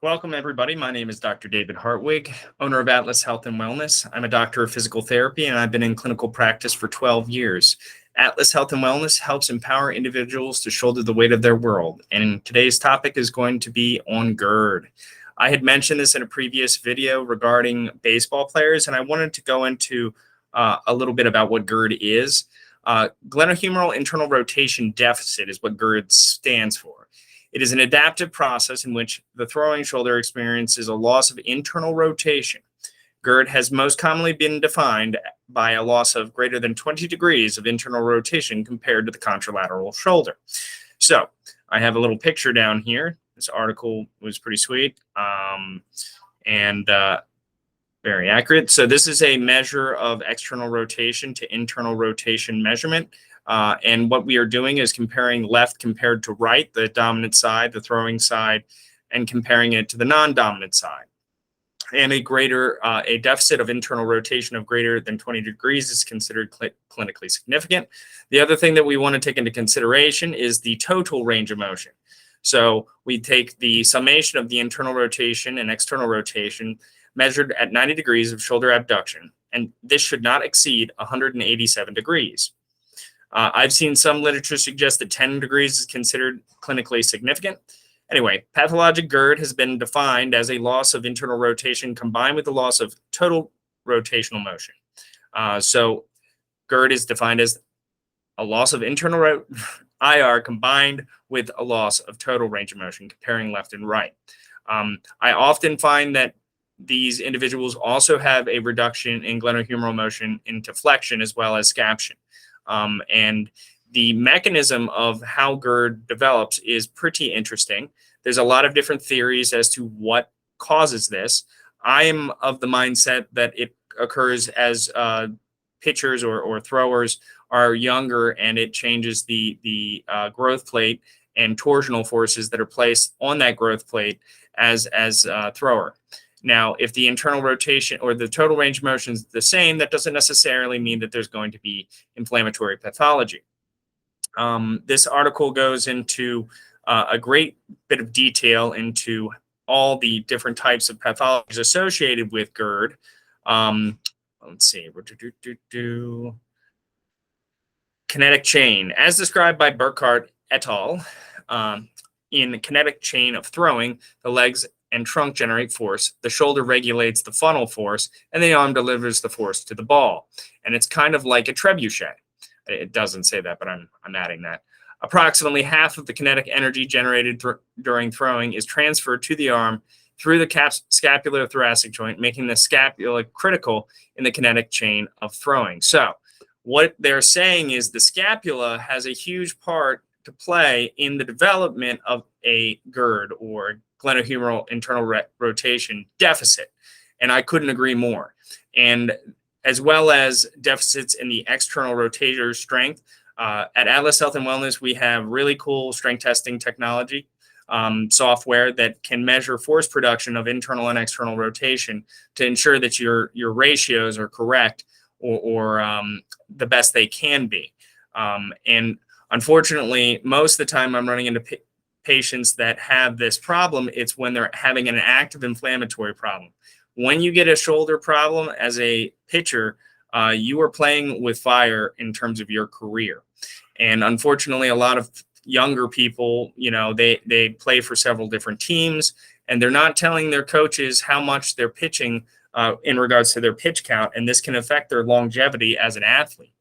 Welcome, everybody. My name is Dr. David Hartwig, owner of Atlas Health and Wellness. I'm a doctor of physical therapy, and I've been in clinical practice for 12 years. Atlas Health and Wellness helps empower individuals to shoulder the weight of their world. And today's topic is going to be on GIRD. I had mentioned this in a previous video regarding baseball players, and I wanted to go into a little bit about what GIRD is. Glenohumeral internal rotation deficit is what GIRD stands for. It is an adaptive process in which the throwing shoulder experiences a loss of internal rotation. GIRD has most commonly been defined by a loss of greater than 20 degrees of internal rotation compared to the contralateral shoulder. So I have a little picture down here. This article was pretty sweet and very accurate. So this is a measure of external rotation to internal rotation measurement. And what we are doing is comparing left compared to right, the dominant side, the throwing side, and comparing it to the non-dominant side. And a deficit of internal rotation of greater than 20 degrees is considered clinically significant. The other thing that we want to take into consideration is the total range of motion. So we take the summation of the internal rotation and external rotation measured at 90 degrees of shoulder abduction, and this should not exceed 187 degrees. I've seen some literature suggest that 10 degrees is considered clinically significant. Anyway, pathologic GIRD has been defined as a loss of internal rotation combined with the loss of total rotational motion. So GIRD is defined as a loss of internal IR combined with a loss of total range of motion, comparing left and right. I often find that these individuals also have a reduction in glenohumeral motion into flexion as well as scaption. And the mechanism of how GIRD develops is pretty interesting. There's a lot of different theories as to what causes this. I am of the mindset that it occurs as pitchers or throwers are younger, and it changes the growth plate and torsional forces that are placed on that growth plate as a thrower. Now, if the internal rotation or the total range of motion is the same, that doesn't necessarily mean that there's going to be inflammatory pathology. This article goes into a great bit of detail into all the different types of pathologies associated with GIRD. Let's see. Kinetic chain. As described by Burkhardt et al., in the kinetic chain of throwing, the legs and trunk generate force, the shoulder regulates the funnel force, and the arm delivers the force to the ball. And it's kind of like a trebuchet. It doesn't say that, but I'm adding that. Approximately half of the kinetic energy generated during throwing is transferred to the arm through the scapular-thoracic joint, making the scapula critical in the kinetic chain of throwing. So what they're saying is the scapula has a huge part to play in the development of a GIRD, or glenohumeral internal rotation deficit. And I couldn't agree more. And as well as deficits in the external rotator strength, at Atlas Health and Wellness, we have really cool strength testing technology software that can measure force production of internal and external rotation to ensure that your ratios are correct or the best they can be. And unfortunately, most of the time I'm running into patients that have this problem, it's when they're having an active inflammatory problem. When you get a shoulder problem as a pitcher, you are playing with fire in terms of your career. And unfortunately, a lot of younger people, they play for several different teams, and they're not telling their coaches how much they're pitching in regards to their pitch count, and this can affect their longevity as an athlete.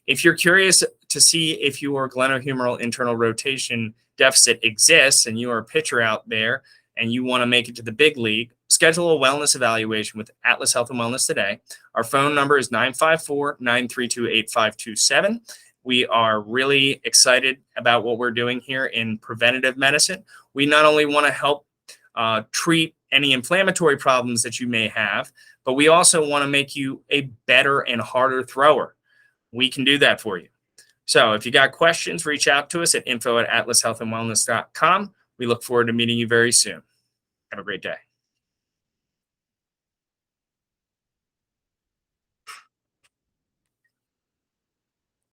If you're curious to see if your glenohumeral internal rotation deficit exists and you are a pitcher out there and you want to make it to the big league, schedule a wellness evaluation with Atlas Health and Wellness today. Our phone number is 954-932-8527. We are really excited about what we're doing here in preventative medicine. We not only want to help treat any inflammatory problems that you may have, but we also want to make you a better and harder thrower. We can do that for you. So if you got questions, reach out to us at info@atlashealthandwellness.com. We look forward to meeting you very soon. Have a great day.